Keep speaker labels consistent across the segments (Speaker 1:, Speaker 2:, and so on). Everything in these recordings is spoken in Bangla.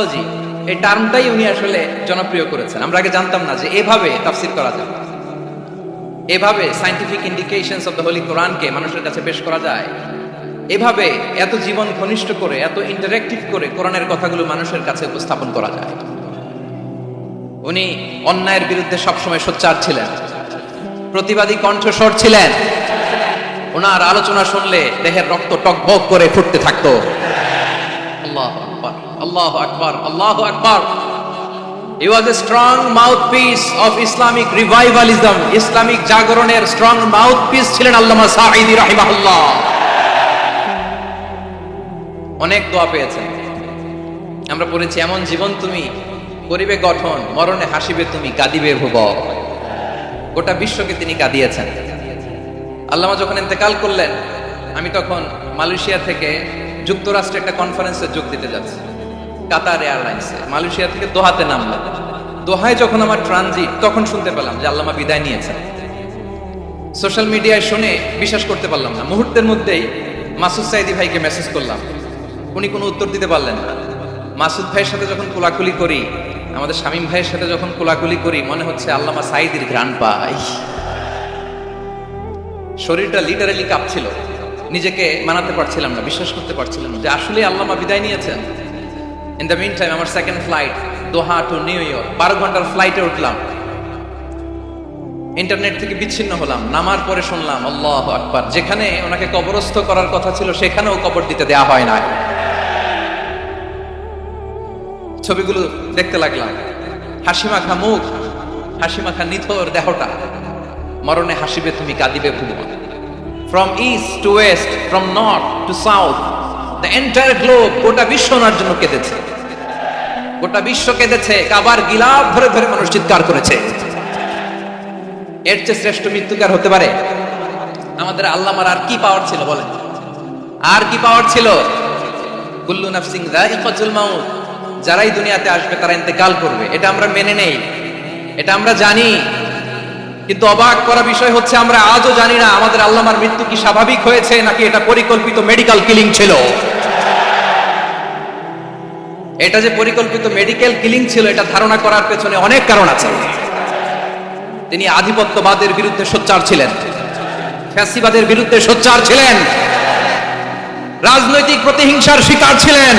Speaker 1: টেকনোলজি, এই টার্মটাই উনি আসলে জনপ্রিয় করেছেন। আমরা আগে জানতাম না যে এভাবে তাফসীর করা যায়, এভাবে scientific indications of the Holi কোরআনকে মানুষের কাছে পেশ করা যায়, এভাবে এত জীবন ঘনিষ্ঠ করে, এত ইন্টারেক্টিভ করে কোরআনের কথাগুলো মানুষের কাছে উপস্থাপন করা যায়। উনি অন্যায়ের বিরুদ্ধে সবসময় সোচ্চার ছিলেন, প্রতিবাদী কণ্ঠস্বর ছিলেন। ওনার আলোচনা শুনলে দেহের রক্ত টকবক করে ফুটতে থাকতো। আল্লাহু আকবার, আল্লাহু আকবার, আল্লাহু আকবার। He was a strong mouthpiece of Islamic revivalism. Islamic জাগরণের স্ট্রং মাউথপিস ছিলেন আল্লামা সাঈদী রাহিমাহুল্লাহ। অনেক দোয়া পেয়েছেন, আমরা পড়েছি, এমন জীবন তুমি করিবে গঠন, মরণে হাসিবে তুমি, কাঁদিবে ভুবন। গোটা বিশ্বকে তিনি কাঁদিয়েছেন। আল্লামা যখন ইন্তেকাল করলেন, আমি তখন মালয়েশিয়া থেকে যুক্তরাষ্ট্রে একটা কনফারেন্সে যোগ দিতে যাচ্ছি, কাতার এয়ারলাইন্সে। মালয়েশিয়া থেকে দোহাতে নামলাম। দোহায় যখন আমার ট্রানজিট, তখন শুনতে পেলাম যে আল্লামা বিদায় নিয়েছেন। সোশ্যাল মিডিয়ায় শুনে বিশ্বাস করতে পারলাম না। মুহূর্তের মধ্যেই মাসুদ সাঈদী ভাইকে মেসেজ করলাম, উনি কোনো উত্তর দিতে পারলেন না। মাসুদ ভাইয়ের সাথে যখন কোলাকুলি করি, আমাদের শামীম ভাইয়ের সাথে যখন কোলাকুলি করি, মনে হচ্ছে আল্লামা সাঈদীর ঘ্রাণ পাই। শরীরটা লিটারালি কাঁপছিল, নিজেকে মানাতে পারছিলাম না, বিশ্বাস করতে পারছিলাম না যে আসলে আল্লামা বিদায় নিয়েছেন। ইন দ্য মিন টাইম আমার সেকেন্ড ফ্লাইট, দোহা টু নিউ ইয়র্ক, 12 ঘন্টার ফ্লাইটে উঠলাম। ইন্টারনেট থেকে বিচ্ছিন্ন হলাম। নামার পরে শুনলাম আল্লাহু আকবার, যেখানে ওনাকে কবরস্থ করার কথা ছিল সেখানেও কবর দিতে দেয়া হয় না। ছবিগুলো দেখতে লাগলাম, হাসিমাখা মুখ, হাসিমাখা নিথর দেহটা, মরণে হাসিবে তুমি, কাঁদিবে ভুবন। From east to west, from north to south, the entire globe, গোটা বিশ্ব ওনার জন্য কেঁদেছে, গোটা বিশ্ব কেঁদেছে। কাবার গিলাফ ধরে ধরে মানুষ চিৎকার করেছে। এর চেয়ে শ্রেষ্ঠ মৃত্যুকার হতে পারে? আমাদের আল্লামার আর কি পাওয়ার ছিল বলেন? আর কি পাওয়ার ছিল? কুল্লু নাফসিন যায়িকাতুল মাউত, যারাই দুনিয়াতে আসবে তারা ইন্তেকাল করবে, এটা আমরা মেনে নেই, এটা আমরা জানি। কিন্তু অবাক করা বিষয় হচ্ছে আমরা আজও জানি না আমাদের আল্লামার মৃত্যু কি স্বাভাবিক হয়েছে নাকি এটা পরিকল্পিত মেডিকেল কিলিং ছিল। এটা যে পরিকল্পিত মেডিকেল কিলিং ছিল, এটা ধারণা করার পেছনে অনেক কারণ আছে। তিনি আধিপত্যবাদের বিরুদ্ধে সোচ্চার ছিলেন, ফ্যাসিবাদের বিরুদ্ধে সোচ্চার ছিলেন, রাজনৈতিক প্রতিহিংসার শিকার ছিলেন।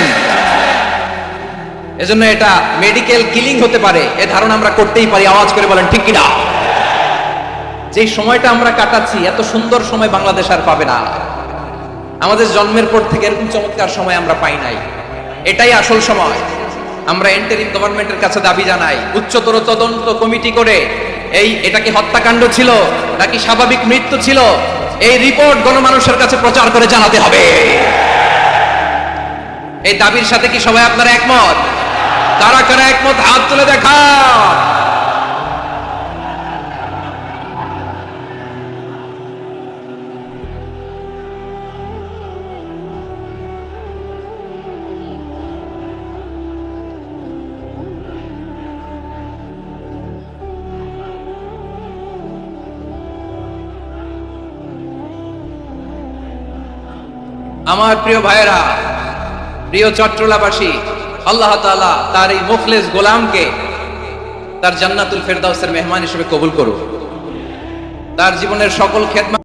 Speaker 1: এজন্য এটা মেডিকেল কিলিং হতে পারে, এ ধারণা আমরা করতেই পারি। আওয়াজ করে বলেন ঠিক কিনা? যে সময়টা আমরা কাটাচ্ছি, এত সুন্দর সময় বাংলাদেশ আর পাবে না। আমাদের জন্মের পর থেকে এরকম চমৎকার সময় আমরা পাই নাই। এটাই আসল সময়। আমরা ইন্টারিম গভর্নমেন্টের কাছে দাবি জানাই, উচ্চতর তদন্ত কমিটি করে এটা কি হত্যাকাণ্ড ছিল নাকি স্বাভাবিক মৃত্যু ছিল, এই রিপোর্ট গণমানুষের কাছে প্রচার করে জানাতে হবে। এই দাবির সাথে কি সবাই আপনারা একমত? কারা কারা একমত হাত তুলে দেখা। আমার প্রিয় ভাইয়েরা, প্রিয় চট্টলাবাসী, আল্লাহ তাআলা তার এই মুখলেস গোলামকে তার জান্নাতুল ফেরদাউসের মেহমান হিসেবে কবুল করুন। তার জীবনের সকল খেদমত